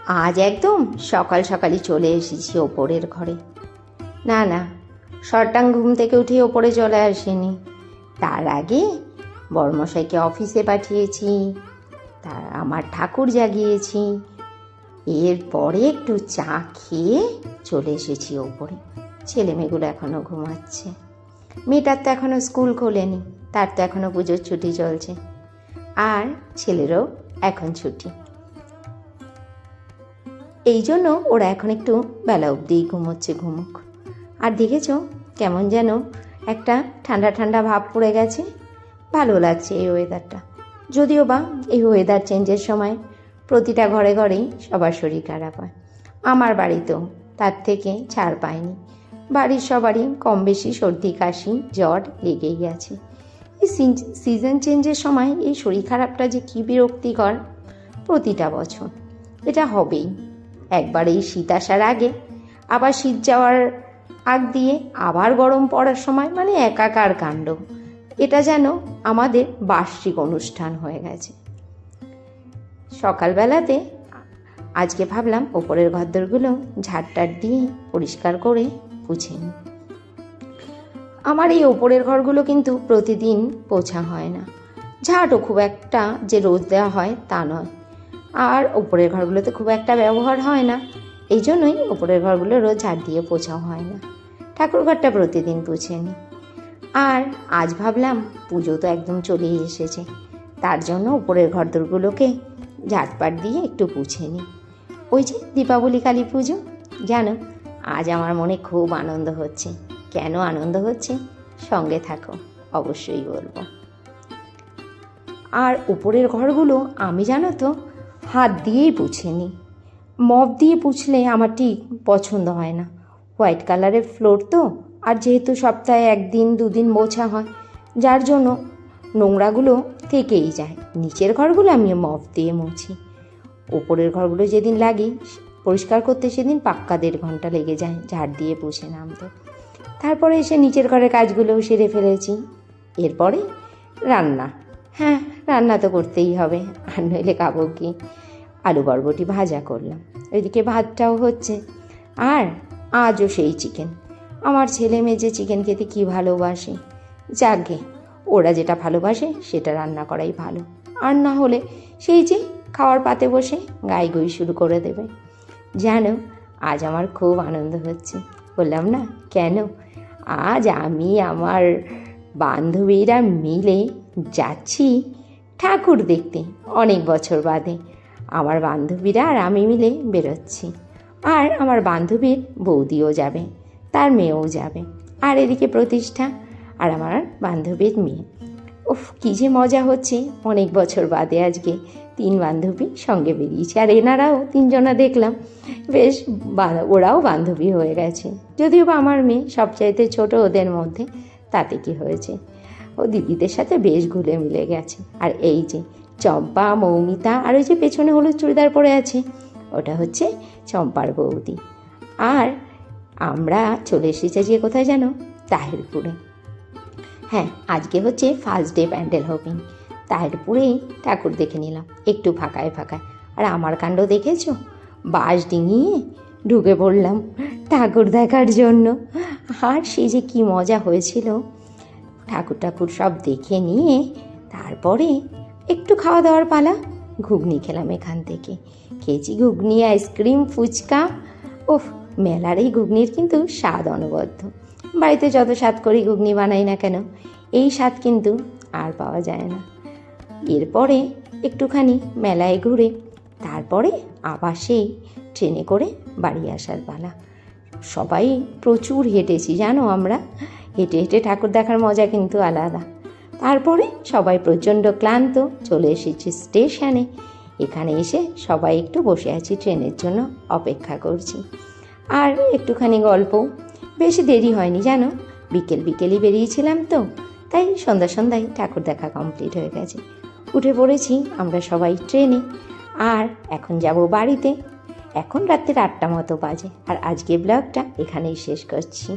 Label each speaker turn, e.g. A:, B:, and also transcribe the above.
A: আজ একদম সকাল সকালই চলে এসেছি ওপরের ঘরে। না না, শরটাং ঘুম থেকে উঠে ওপরে চলে আসেনি। তার আগে বড়মশাইকে অফিসে পাঠিয়েছি, তার আমার ঠাকুর জাগিয়েছি, এরপরে একটু চা খেয়ে চলে এসেছি ওপরে। ছেলে মেয়েগুলো এখনও ঘুমাচ্ছে। মেয়েটার তো এখনও স্কুল খোলেনি, তার তো এখনও পুজোর ছুটি চলছে, আর ছেলেরও এখন ছুটি। এই জন্য ওরা এখন একটু বেলা অবধি ঘুমোচ্ছে, ঘুমুক। আর দেখেছ কেমন যেন একটা ঠান্ডা ঠান্ডা ভাব পড়ে গেছে। ভালো লাগছে এই ওয়েদারটা। যদিও বা এই ওয়েদার চেঞ্জের সময় প্রতিটা ঘরে ঘরেই সবার শরীর খারাপ হয়। আমার বাড়িতেও তার থেকে ছাড় পায়নি। বাড়ির সবারই কম বেশি সর্দি কাশি জ্বর লেগেই গেছে। এই সিজন চেঞ্জের সময় এই শরীর খারাপটা যে কী বিরক্তিকর প্রতিটা বছর। এটা হবেই। একবার এই শীত আসার আগে, আবার শীত যাওয়ার আগ দিয়ে আবার গরম পড়ার সময়, মানে একাকার কাণ্ড। এটা যেন আমাদের বার্ষিক অনুষ্ঠান হয়ে গেছে। সকালবেলাতে আজকে ভাবলাম ওপরের ঘরদোরগুলো ঝাড়টার দিয়ে পরিষ্কার করে পুছে নিই। আমার এই ওপরের ঘরগুলো কিন্তু প্রতিদিন পোছা হয় না। ঝাড়ও খুব একটা যে রোজ দেওয়া হয় তা নয়, আর ওপরের ঘরগুলোতে খুব একটা ব্যবহার হয় না। এই জন্যই ওপরের ঘরগুলো রোজ ঝাড় দিয়ে পোছাও হয় না। ঠাকুর ঘরটা প্রতিদিন পুছে নিই। আর আজ ভাবলাম পুজো তো একদম চলেই এসেছে, তার জন্য ওপরের ঘরদোরগুলোকে ঝাড়পাট দিয়ে একটু পুছে নিই। ওই যে দীপাবলি কালী পুজো, জানো আজ আমার মনে খুব আনন্দ হচ্ছে। কেন আনন্দ হচ্ছে সঙ্গে থাকো, অবশ্যই বলবো। আর উপরের ঘরগুলো আমি জানো তো হাত দিয়েই পুছে নিই। মপ দিয়ে পুছলে আমার ঠিক পছন্দ হয় না। হোয়াইট কালারের ফ্লোর তো, আর যেহেতু সপ্তাহে একদিন দুদিন মোছা হয়, যার জন্য নোংরাগুলো থেকেই যায়। নিচের ঘরগুলো আমি মপ দিয়ে মুছি। ওপরের ঘরগুলো যেদিন লাগে পরিষ্কার করতে, সেদিন পাক্কা 1.5 ঘন্টা লেগে যায় ঝাড় দিয়ে পুছে নামতে। তারপরে এসে নিচের ঘরের কাজগুলোও সেরে ফেলেছি। এরপরে রান্না। হ্যাঁ, রান্না তো করতেই হবে, আর নইলে খাবো কি। আলু বরবটি ভাজা করলাম, ওইদিকে ভাতটাও হচ্ছে। আর আজও সেই চিকেন। আমার ছেলে মেয়ে যে চিকেন খেতে কী ভালোবাসে, যাকে ওরা যেটা ভালোবাসে সেটা রান্না করাই ভালো। আর না হলে সেই যে খাওয়ার পাতে বসে গাইগুই শুরু করে দেবে। জানো আজ আমার খুব আনন্দ হচ্ছে। বললাম না কেন, আজ আমি আমার বান্ধবীরা মিলে যাচ্ছি ঠাকুর দেখতে। অনেক বছর বাদে আমার বান্ধবীরা আর আমি মিলে বেরোচ্ছি। আর আমার বান্ধবীর বৌদিও যাবে, তার মেয়েও যাবে, আর এদিকে প্রতিষ্ঠা আর আমার বান্ধবীর মেয়ে। উফ, কী যে মজা হচ্ছে। অনেক বছর বাদে আজকে 3 বান্ধবী সঙ্গে বেরিয়েছে। আর এনারাও 3 জনা দেখলাম বেশ ওরাও বান্ধবী হয়ে গেছে। যদিও বা আমার মেয়ে সবচাইতে ছোট ওদের মধ্যে, তাতে কি হয়েছে, ও দিদিদের সাথে বেশ ঘুলে মিলে গেছে। আর এই যে চম্পা, মৌমিতা, আর ওই যে পেছনে হলুদ চুড়িদার পরে আছে, ওটা হচ্ছে চম্পার বৌদি। আর আমরা চলে এসেছি যে কোথায় যেন, তাহিরপুরে। হ্যাঁ, আজকে হচ্ছে ফার্স্ট ডে প্যান্ডেল হোপিং। তাহিরপুরেই ঠাকুর দেখে নিলাম একটু ফাঁকায় ফাঁকায়। আর আমার কাণ্ড দেখেছো, বাঁশ ডিঙিয়ে ঢুকে পড়লাম ঠাকুর দেখার জন্য। আর সে যে কী মজা হয়েছিল। ঠাকুর সব দেখে নিয়ে তারপরে একটু খাওয়া দাওয়ার পালা। ঘুগনি খেলাম এখান থেকে, খেয়েছি ঘুগনি, আইসক্রিম, ফুচকা। ওফ, মেলার এই ঘুগনির কিন্তু স্বাদ অনবদ্য। বাড়িতে যত স্বাদ করি ঘুগনি বানাই না কেন, এই স্বাদ কিন্তু আর পাওয়া যায় না। এরপরে একটুখানি মেলায় ঘুরে তারপরে আবার সেই ট্রেনে করে বাড়ি আসার পালা। সবাই প্রচুর হেঁটেছি জানো, আমরা হেঁটে হেঁটে ঠাকুর দেখার মজা কিন্তু আলাদা। তারপরে সবাই প্রচণ্ড ক্লান্ত, চলে এসেছি স্টেশনে। এখানে এসে সবাই একটু বসে আছি, ট্রেনের জন্য অপেক্ষা করছি। আর একটুখানি গল্প। বেশি দেরি হয়নি জানো, বিকেলই বেরিয়েছিলাম তো, তাই সন্ধ্যায় ঠাকুর দেখা কমপ্লিট হয়ে গেছে। উঠে পড়েছি আমরা সবাই ট্রেনে। আর এখন যাব বাড়িতে। এখন রাত্রে 8টা মতো বাজে। আর আজকে ব্লগটা এখানেই শেষ করছি।